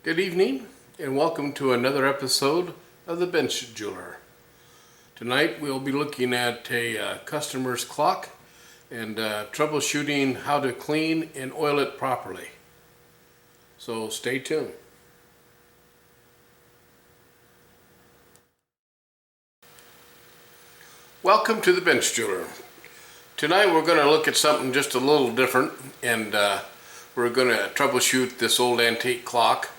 Good evening and welcome to another episode of the Bench Jeweler. Tonight we'll be looking at a customer's clock and troubleshooting how to clean and oil it properly. So stay tuned. Welcome to the Bench Jeweler. Tonight we're going to look at something just a little different, and we're going to troubleshoot this old antique clock.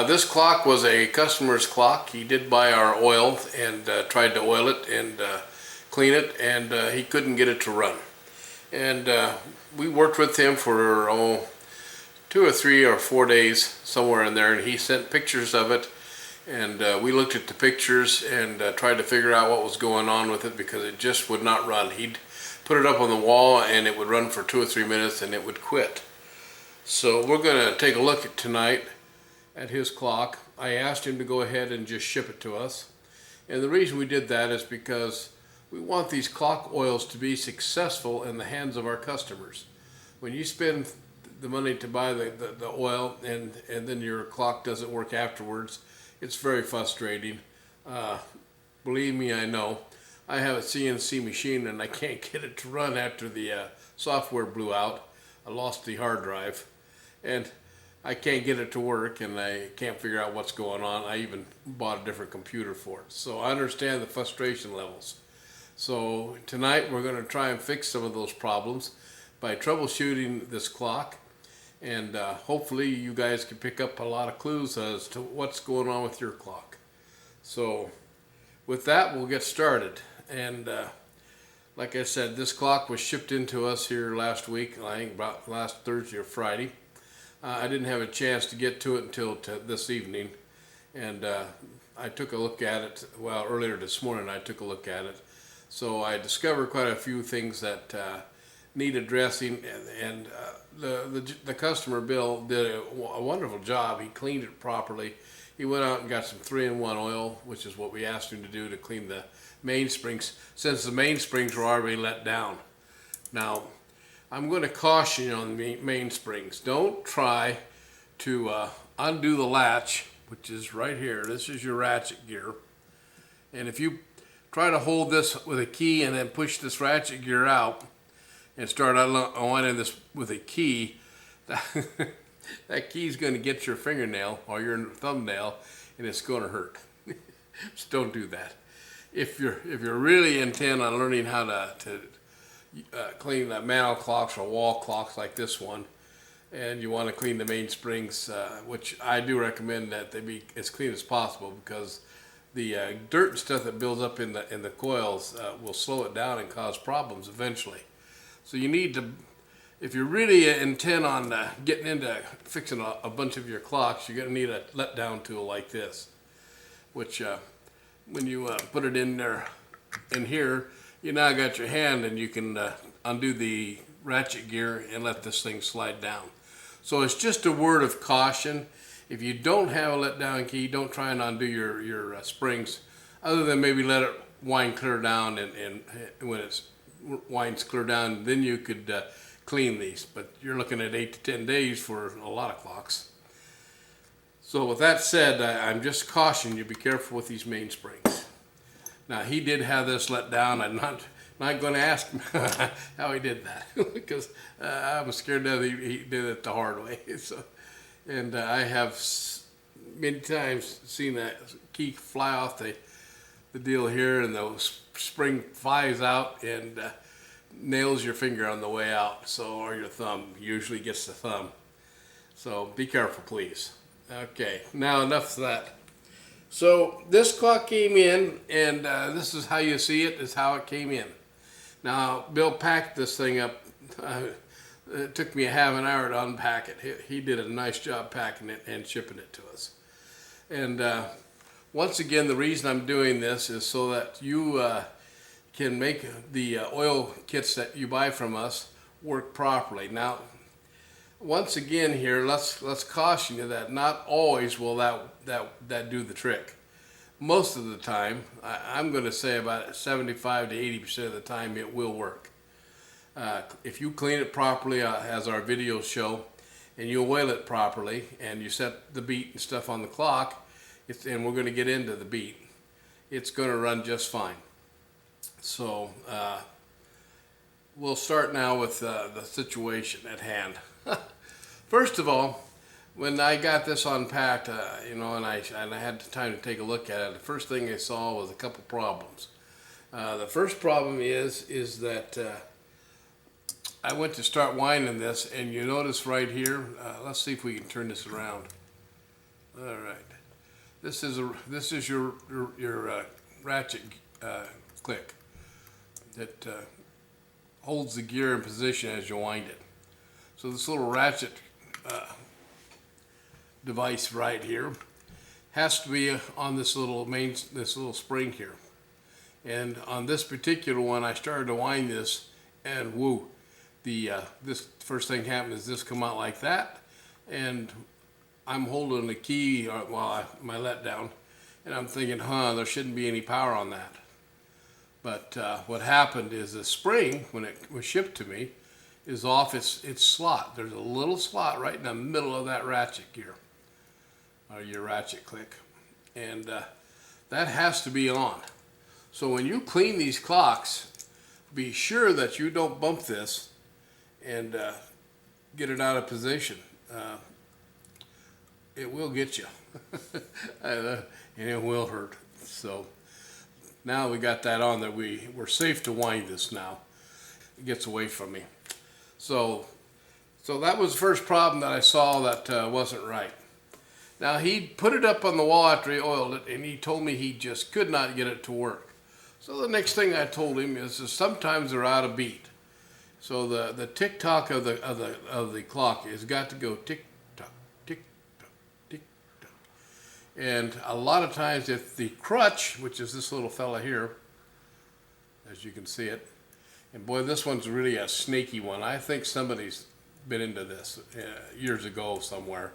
This clock was a customer's clock. He did buy our oil and tried to oil it and clean it, and he couldn't get it to run. And we worked with him for 2 or 3 or 4 days, somewhere in there, and he sent pictures of it, and we looked at the pictures and tried to figure out what was going on with it, because it just would not run. He'd put it up on the wall and it would run for 2 or 3 minutes and it would quit. So we're going to take a look at tonight at his clock. I asked him to go ahead and just ship it to us, and the reason we did that is because we want these clock oils to be successful in the hands of our customers. When you spend the money to buy the oil and then your clock doesn't work afterwards, it's very frustrating. Believe me, I know. I have a CNC machine and I can't get it to run after the software blew out. I lost the hard drive and I can't get it to work, and I can't figure out what's going on. I even bought a different computer for it. So I understand the frustration levels. So tonight we're going to try and fix some of those problems by troubleshooting this clock, and hopefully you guys can pick up a lot of clues as to what's going on with your clock. So with that, we'll get started. And like I said, this clock was shipped into us here last week, I think about last Thursday or Friday. I didn't have a chance to get to it until this evening, and I took a look at it, well, earlier this morning I took a look at it. So I discovered quite a few things that need addressing, and the customer, Bill, did a wonderful job. He cleaned it properly. He went out and got some 3-in-1 oil, which is what we asked him to do to clean the mainsprings, since the mainsprings were already let down. Now, I'm going to caution you on the mainsprings. Don't try to undo the latch, which is right here. This is your ratchet gear. And if you try to hold this with a key and then push this ratchet gear out and start unwinding this with a key, that key is going to get your fingernail or your thumbnail, and it's going to hurt. Just don't do that. If you're really intent on learning how to clean the mantle clocks or wall clocks like this one, and you want to clean the mainsprings, which I do recommend that they be as clean as possible, because the dirt and stuff that builds up in the coils will slow it down and cause problems eventually. So you need to, if you're really intent on getting into fixing a bunch of your clocks, you're going to need a let-down tool like this, which when you put it in there, in here, you now got your hand and you can undo the ratchet gear and let this thing slide down. So it's just a word of caution. If you don't have a let down key, don't try and undo your springs, other than maybe let it wind clear down, and when it winds clear down, then you could clean these. But you're looking at 8 to 10 days for a lot of clocks. So with that said, I'm just cautioning you, be careful with these mainsprings. Now, he did have this let down. I'm not going to ask him how he did that, because I'm scared that he did it the hard way. So, and I have many times seen that key fly off the deal here, and the spring flies out and nails your finger on the way out, so, or your thumb. Usually gets the thumb. So be careful, please. Okay, now enough of that. So this clock came in, and this is how you see it, is how it came in. Now, Bill packed this thing up. It took me a half an hour to unpack it. He did a nice job packing it and shipping it to us. And once again, the reason I'm doing this is so that you can make the oil kits that you buy from us work properly. Now, once again here, let's caution you that not always will that do the trick. Most of the time, I'm going to say about 75 to 80% of the time, it will work. If you clean it properly, as our videos show, and you oil it properly, and you set the beat and stuff on the clock, and we're going to get into the beat, it's going to run just fine. So we'll start now with the situation at hand. First of all, when I got this unpacked, and I had time to take a look at it, the first thing I saw was a couple problems. The first problem is that I went to start winding this, and you notice right here, let's see if we can turn this around. All right, this is your ratchet click that holds the gear in position as you wind it. So this little ratchet device right here has to be on this little spring here. And on this particular one, I started to wind this, and woo, this first thing happened is this come out like that, and I'm holding the key while my letdown, and I'm thinking, there shouldn't be any power on that. But what happened is the spring, when it was shipped to me, is off its slot. There's a little slot right in the middle of that ratchet gear, or your ratchet click, and that has to be on. So when you clean these clocks, be sure that you don't bump this and get it out of position. It will get you, and it will hurt. So now we got that on, that we're safe to wind this now. It gets away from me. So that was the first problem that I saw that wasn't right. Now, he put it up on the wall after he oiled it, and he told me he just could not get it to work. So the next thing I told him is that sometimes they're out of beat. So the tick-tock of the clock has got to go tick-tock, tick-tock, tick-tock. And a lot of times if the crutch, which is this little fella here, as you can see it, and boy, this one's really a snaky one. I think somebody's been into this years ago somewhere.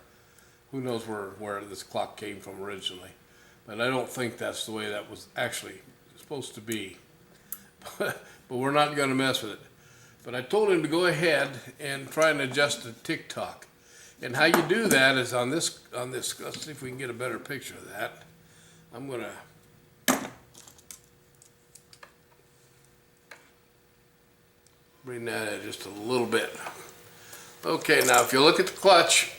Who knows where this clock came from originally. But I don't think that's the way that was actually supposed to be. But we're not going to mess with it. But I told him to go ahead and try and adjust the tick-tock. And how you do that is on this, let's see if we can get a better picture of that. I'm going to bring that in just a little bit. Okay, now if you look at the crutch.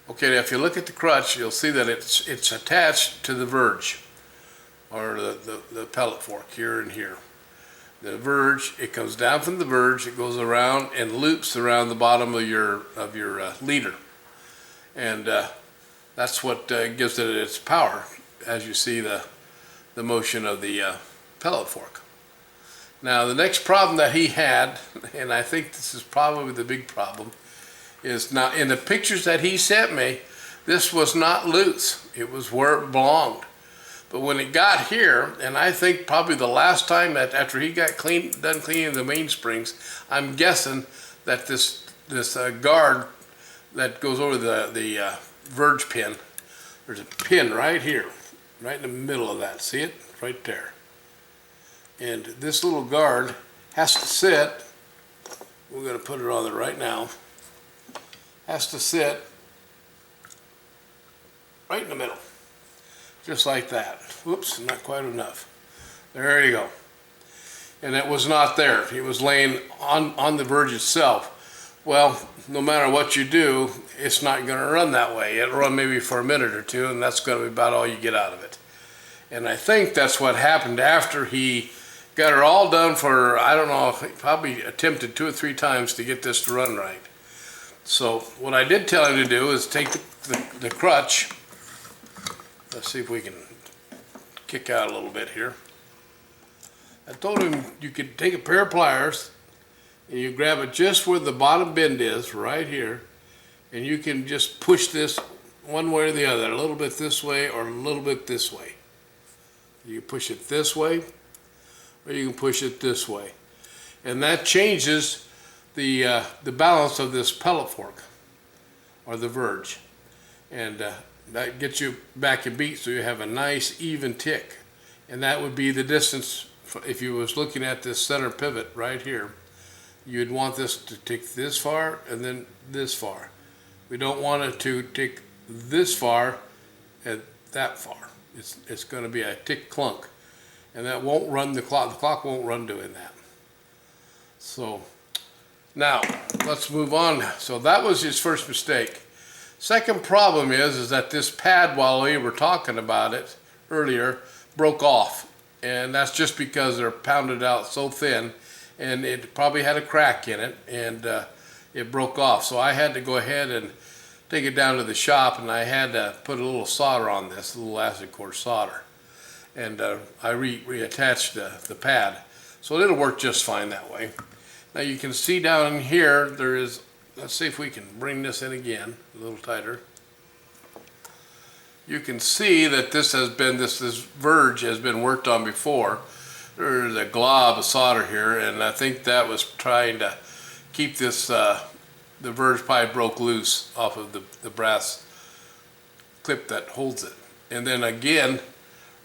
Okay, now if you look at the crutch, you'll see that it's attached to the verge, or the pellet fork here and here. The verge, it comes down from the verge, it goes around and loops around the bottom of your leader, and that's what gives it its power, as you see the motion of the pellet fork. Now the next problem that he had, and I think this is probably the big problem, is now in the pictures that he sent me, this was not loose. It was where it belonged. But when it got here, and I think probably the last time that after he got done cleaning the mainsprings, I'm guessing that this guard that goes over the verge pin, there's a pin right here, right in the middle of that. See it? Right there. And this little guard has to sit, we're going to put it on there right now, has to sit right in the middle, just like that. Whoops, not quite enough. There you go. And it was not there. It was laying on the verge itself. Well, no matter what you do, it's not going to run that way. It'll run maybe for a minute or two, and that's going to be about all you get out of it. And I think that's what happened after he got her all done for, I don't know, he probably attempted 2 or 3 times to get this to run right. So what I did tell him to do is take the crutch. Let's see if we can kick out a little bit here. I told him you could take a pair of pliers and you grab it just where the bottom bend is, right here, and you can just push this one way or the other, a little bit this way or a little bit this way. You can push it this way or you can push it this way. And that changes the balance of this pellet fork, or the verge. And that gets you back in beat, so you have a nice even tick. And that would be the distance, if you was looking at this center pivot right here, you'd want this to tick this far and then this far. We don't want it to tick this far and that far. It's going to be a tick clunk, and that won't run the clock. The clock won't run doing that. So now let's move on. So that was his first mistake. Second problem is that this pad, while we were talking about it earlier, broke off, and that's just because they're pounded out so thin, and it probably had a crack in it, and it broke off. So I had to go ahead and take it down to the shop, and I had to put a little solder on this, a little acid core solder, and I reattached the pad, so it'll work just fine that way. Now you can see down in here there is, let's see if we can bring this in again a little tighter. You can see that this has been, this verge has been worked on before. There's a glob of solder here, and I think that was trying to keep this, the verge pipe broke loose off of the brass clip that holds it. And then again,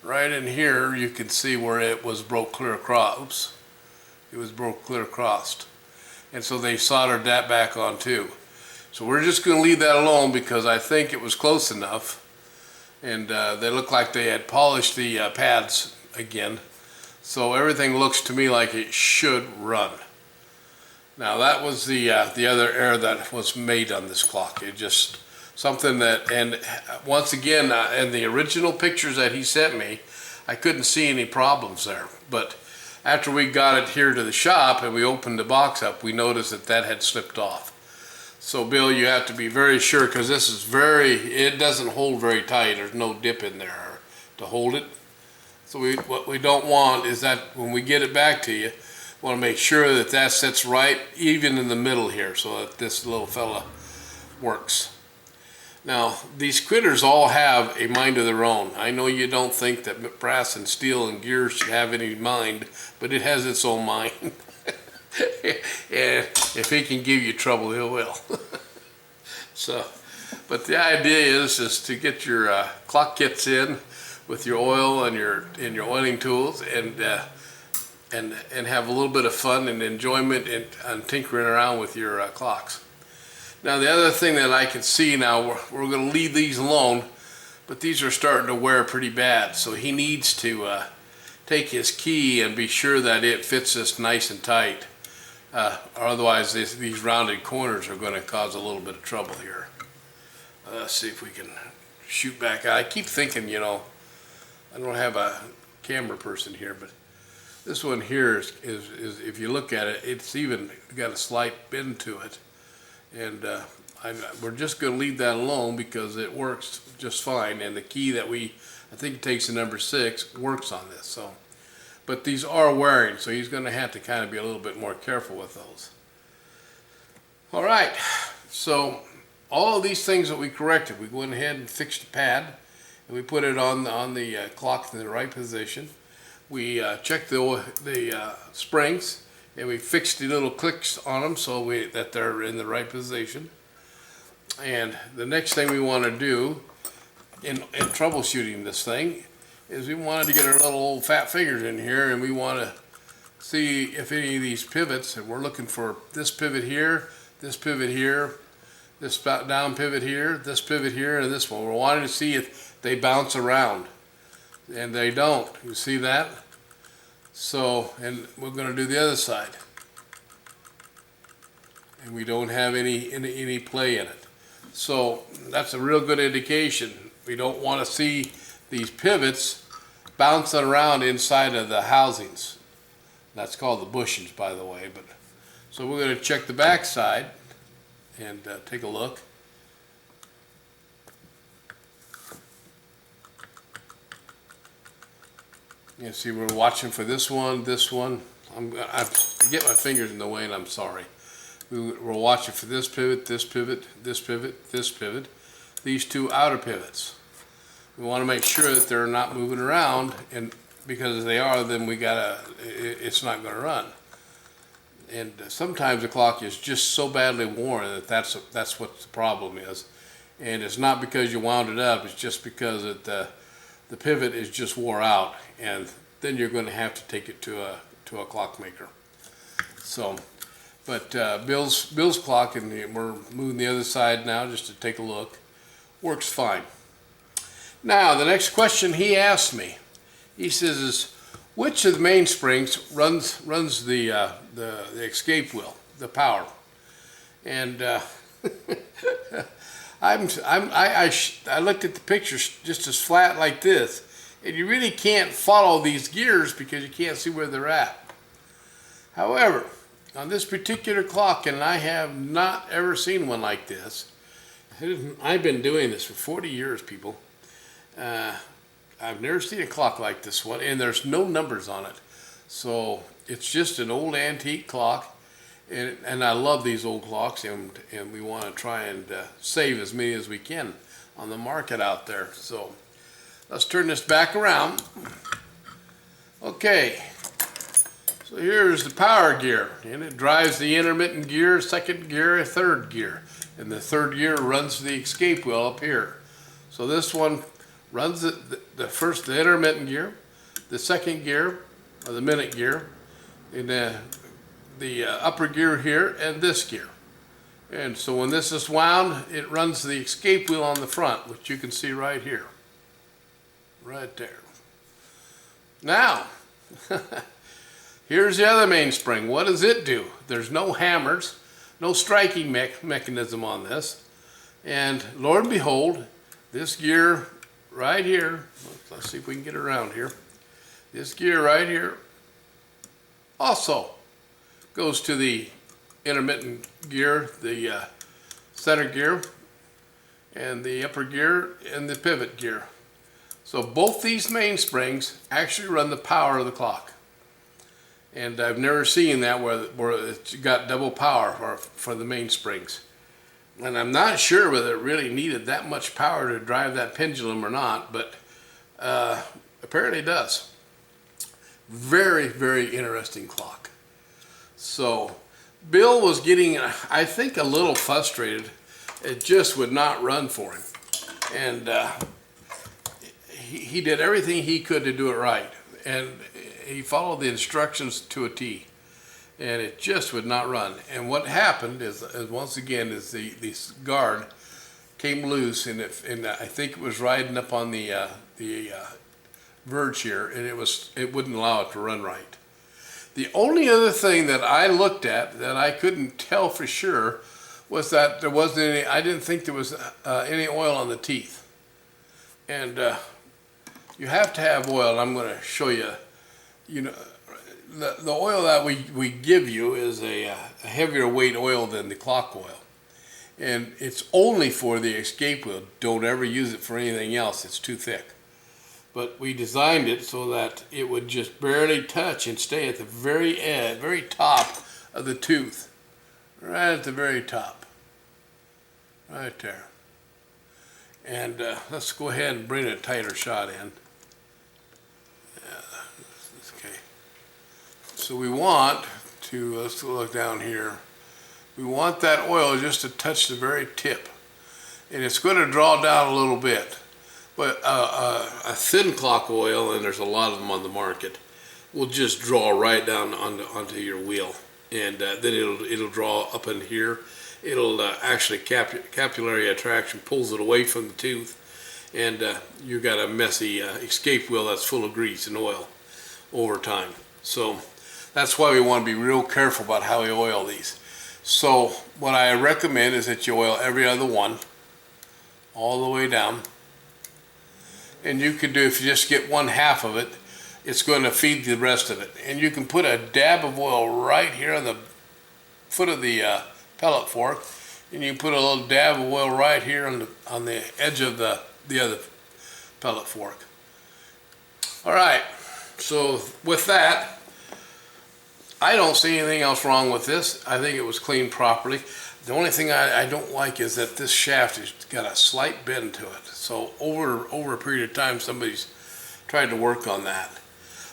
right in here, you can see where it was broke clear across. Oops. It was broke clear across. And so they soldered that back on too. So we're just going to leave that alone because I think it was close enough. And they look like they had polished the pads again. So everything looks to me like it should run. Now that was the other error that was made on this clock. It just something that, and once again, in the original pictures that he sent me, I couldn't see any problems there. But after we got it here to the shop and we opened the box up, we noticed that that had slipped off. So Bill, you have to be very sure, because this is it doesn't hold very tight. There's no dip in there to hold it. So what we don't want is that when we get it back to you, we want to make sure that that sits right even in the middle here so that this little fella works. Now, these critters all have a mind of their own. I know you don't think that brass and steel and gears should have any mind, but it has its own mind. And if he can give you trouble, he will. So, but the idea is to get your clock kits in with your oil and your oiling tools, and have a little bit of fun and enjoyment and tinkering around with your clocks. Now the other thing that I can see now, we're going to leave these alone, but these are starting to wear pretty bad. So he needs to take his key and be sure that it fits this nice and tight. Or otherwise these rounded corners are going to cause a little bit of trouble here. Let's see if we can shoot back. I keep thinking, you know, I don't have a camera person here, but this one here is if you look at it, it's even got a slight bend to it. And we're just going to leave that alone because it works just fine. And the key that I think it takes the number 6, works on this. So, but these are wearing, so he's going to have to kind of be a little bit more careful with those. All right, so all of these things that we corrected, we went ahead and fixed the pad, and we put it on the clock in the right position. We checked the springs, and we fixed the little clicks on them so that they're in the right position. And the next thing we want to do in troubleshooting this thing is we wanted to get our little old fat fingers in here, and we want to see if any of these pivots, and we're looking for this pivot here, this pivot here, this down pivot here, this pivot here, and this one. We're wanting to see if they bounce around, and they don't. You see that? So, and we're going to do the other side, and we don't have any play in it. So that's a real good indication. We don't want to see these pivots bouncing around inside of the housings. That's called the bushings, by the way. But so we're going to check the back side and take a look. You see, we're watching for this one. I get my fingers in the way, and I'm sorry. We're watching for this pivot, this pivot, this pivot, this pivot, these two outer pivots. We want to make sure that they're not moving around, and because if they are, then it's not going to run. And sometimes the clock is just so badly worn that that's what the problem is. And it's not because you wound it up, it's just because the pivot is just wore out, and then you're going to have to take it to a clockmaker. So But Bill's clock, and we're moving the other side now just to take a look, works fine. Now the next question he asked me, he says, which of the mainsprings runs the escape wheel, the power? And I looked at the pictures just as flat like this, and you really can't follow these gears because you can't see where they're at. However, on this particular clock, and I have not ever seen one like this. I've been doing this for 40 years, people. I've never seen a clock like this one, and there's no numbers on it. So it's just an old antique clock, and I love these old clocks, and we want to try and save as many as we can on the market out there. So let's turn this back around. Okay. So here's the power gear, and it drives the intermittent gear, second gear, third gear. And the third gear runs the escape wheel up here. So this one runs the intermittent gear, the second gear, or the minute gear, and the upper gear here, and this gear. And so when this is wound, it runs the escape wheel on the front, which you can see right here. Right there. Now, here's the other mainspring. What does it do? There's no hammers, no striking mechanism on this. And lo and behold, this gear right here, let's see if we can get around here. This gear right here also goes to the intermittent gear, the center gear, and the upper gear, and the pivot gear. So both these mainsprings actually run the power of the clock. And I've never seen that where it's got double power for the mainsprings. And I'm not sure whether it really needed that much power to drive that pendulum or not, but apparently it does. Very, very interesting clock. So Bill was getting, I think, a little frustrated. It just would not run for him. And he did everything he could to do it right. And he followed the instructions to a T, and it just would not run. And what happened is once again, this guard came loose, and I think it was riding up on the verge here, and it wouldn't allow it to run right. The only other thing that I looked at that I couldn't tell for sure was that there wasn't any. I didn't think there was any oil on the teeth, and you have to have oil. And I'm going to show you. You know, the oil that we give you is a heavier weight oil than the clock oil. And it's only for the escape wheel. Don't ever use it for anything else. It's too thick. But we designed it so that it would just barely touch and stay at the very end, very top of the tooth. Right at the very top. Right there. And let's go ahead and bring a tighter shot in. So we want to, let's look down here, we want that oil just to touch the very tip. And it's going to draw down a little bit. But a thin clock oil, and there's a lot of them on the market, will just draw right down onto your wheel. And then it'll draw up in here. It'll actually, capillary attraction pulls it away from the tooth. And you've got a messy escape wheel that's full of grease and oil over time. So that's why we want to be real careful about how we oil these. So what I recommend is that you oil every other one, all the way down. And you can do, if you just get 1/2 of it, it's going to feed the rest of it. And you can put a dab of oil right here on the foot of the pellet fork, and you can put a little dab of oil right here on the edge of the other pellet fork. All right, so with that, I don't see anything else wrong with this. I think it was cleaned properly. The only thing I don't like is that this shaft has got a slight bend to it. So over a period of time, somebody's tried to work on that.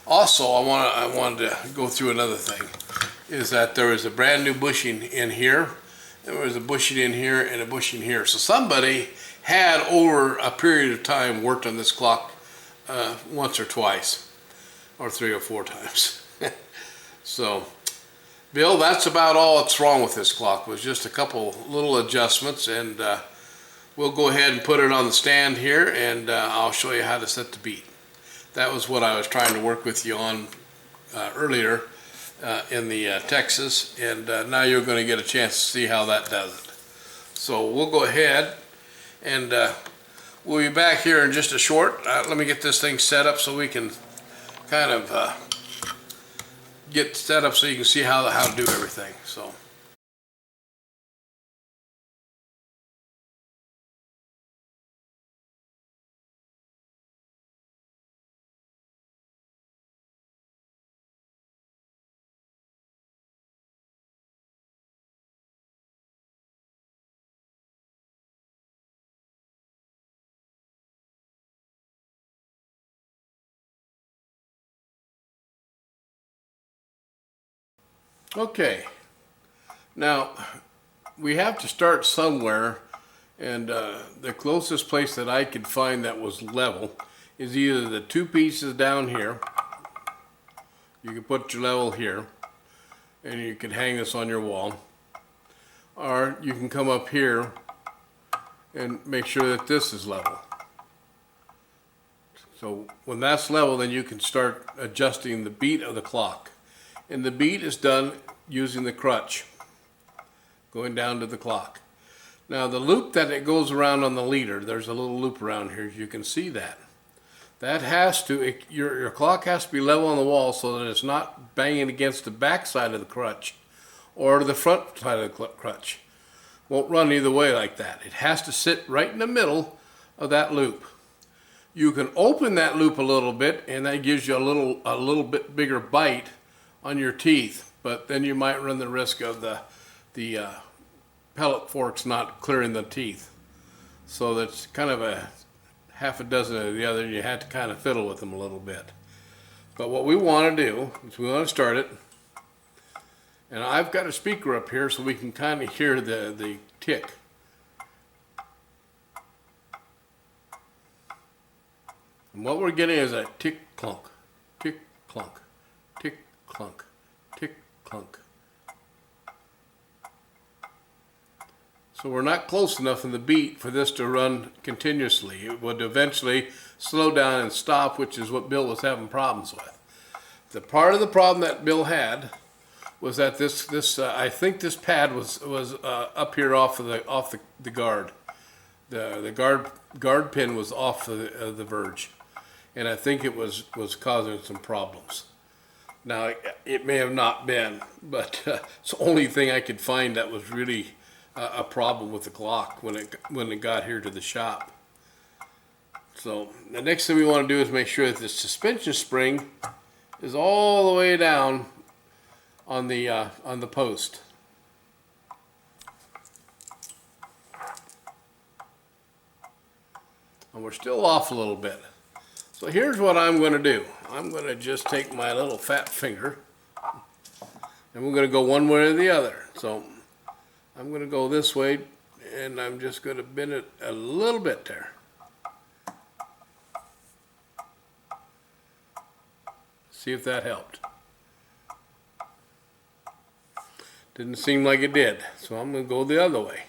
Also, I wanted to go through another thing, is that there is a brand new bushing in here, there was a bushing in here, and a bushing here. So somebody had, over a period of time, worked on this clock once or twice, or 3 or 4 times. So Bill, that's about all that's wrong with this clock. Was just a couple little adjustments, and we'll go ahead and put it on the stand here, and I'll show you how to set the beat. That was what I was trying to work with you on earlier in the Texas, and now you're going to get a chance to see how that does it. So we'll go ahead, and we'll be back here in just a short. Let me get this thing set up so we can kind of get set up so you can see how to do everything. So. Okay, now we have to start somewhere, and the closest place that I could find that was level is either the two pieces down here. You can put your level here, and you can hang this on your wall, or you can come up here and make sure that this is level. So when that's level, then you can start adjusting the beat of the clock. And the beat is done using the crutch, going down to the clock. Now the loop that it goes around on the leader, there's a little loop around here, you can see that. That has to, your clock has to be level on the wall so that it's not banging against the back side of the crutch or the front side of the crutch. Won't run either way like that. It has to sit right in the middle of that loop. You can open that loop a little bit, and that gives you a little bit bigger bite on your teeth, but then you might run the risk of the pellet forks not clearing the teeth. So that's kind of a half a dozen of the other, and you have to kind of fiddle with them a little bit. But what we want to do is we want to start it, and I've got a speaker up here so we can kind of hear the tick. And what we're getting is a tick clunk, tick clunk, tick clunk, tick clunk. So we're not close enough in the beat for this to run continuously. It would eventually slow down and stop, which is what Bill was having problems with. The part of the problem that Bill had was that I think this pad was up here off the guard. The guard pin was off the verge, and I think it was causing some problems. Now it may have not been, but it's the only thing I could find that was really a problem with the clock when it got here to the shop. So the next thing we want to do is make sure that the suspension spring is all the way down on the post. And we're still off a little bit. So here's what I'm going to do. I'm going to just take my little fat finger, and we're going to go one way or the other. So I'm going to go this way, and I'm just going to bend it a little bit there. See if that helped. Didn't seem like it did, so I'm going to go the other way.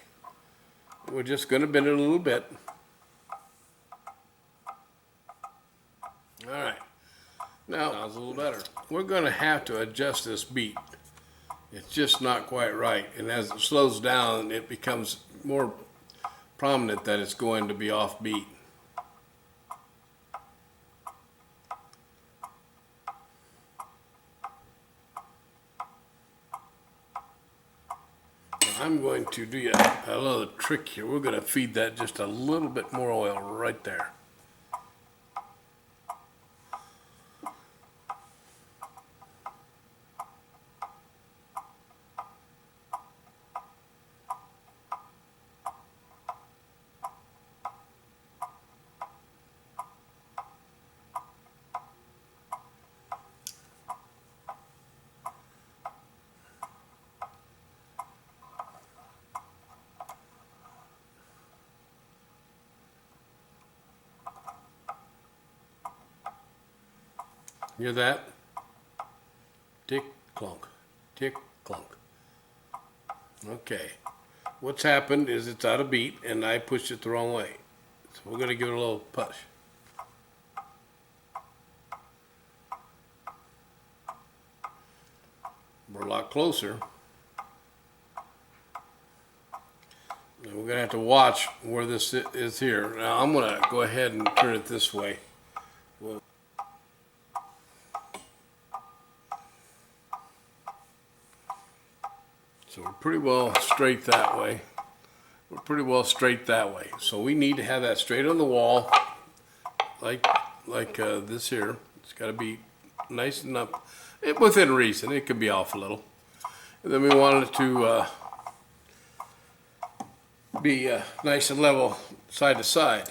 We're just going to bend it a little bit. All right, now that was a little better. We're going to have to adjust this beat. It's just not quite right, and as it slows down, it becomes more prominent that it's going to be off beat. I'm going to do a little trick here. We're going to feed that just a little bit more oil right there. Hear that? Tick clunk, tick clunk. clunk. Okay, what's happened is it's out of beat and I pushed it the wrong way. So we're going to give it a little push. We're a lot closer. And we're going to have to watch where this is here. Now I'm going to go ahead and turn it this way. So we're pretty well straight that way. We're pretty well straight that way. So we need to have that straight on the wall, like this here. It's got to be nice and up, within reason. It could be off a little. And then we want it to be nice and level side to side.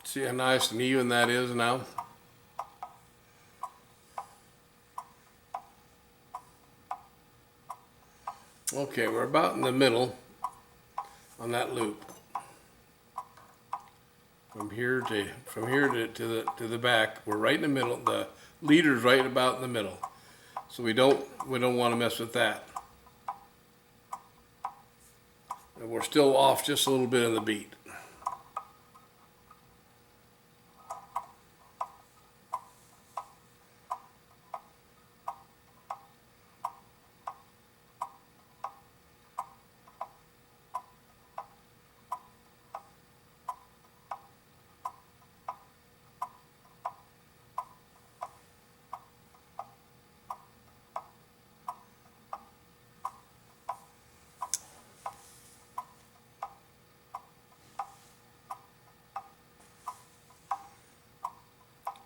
See how nice and even that is now? Okay, we're about in the middle on that loop. From here to the back, we're right in the middle. The leader's right about in the middle. So we don't want to mess with that. And we're still off just a little bit on the beat.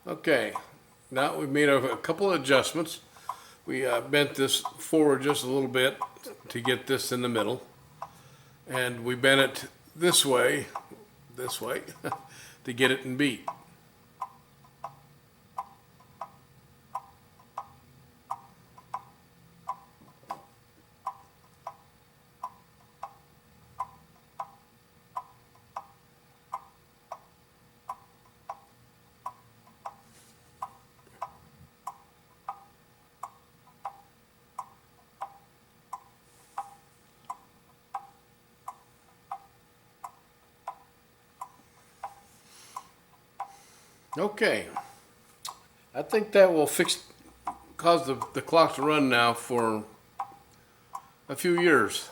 Okay, now we've made a couple of adjustments. We bent this forward just a little bit to get this in the middle, and we bent it this way, to get it in beat. Okay, I think that will cause the clock to run now for a few years.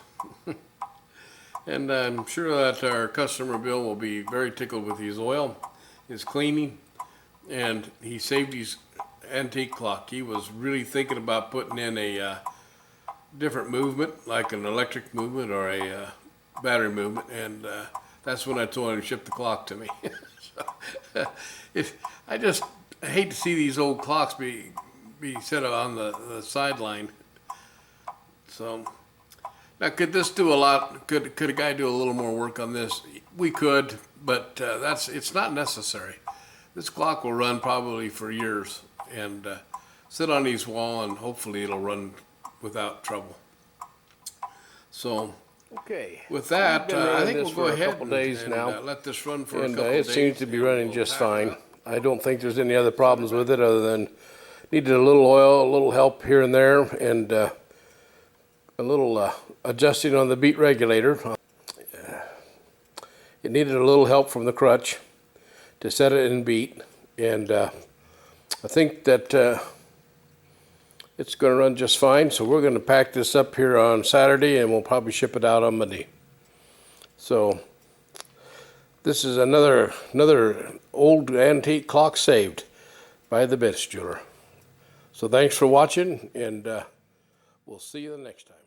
And I'm sure that our customer Bill will be very tickled with his oil, his cleaning, and he saved his antique clock. He was really thinking about putting in a different movement, like an electric movement or a battery movement, and that's when I told him to ship the clock to me. I just hate to see these old clocks be set on the sideline. So now, could this do a lot? Could a guy do a little more work on this? We could, but it's not necessary. This clock will run probably for years, and sit on his wall, and hopefully it'll run without trouble. So. Okay. With that, I think we'll go ahead and let this run for a couple days. It seems to be running just fine. I don't think there's any other problems with it other than needed a little oil, a little help here and there, and a little adjusting on the beat regulator. It needed a little help from the crutch to set it in beat, and I think that it's going to run just fine. So we're going to pack this up here on Saturday, and we'll probably ship it out on Monday. So this is another old antique clock saved by the bench jeweler. So thanks for watching, and we'll see you the next time.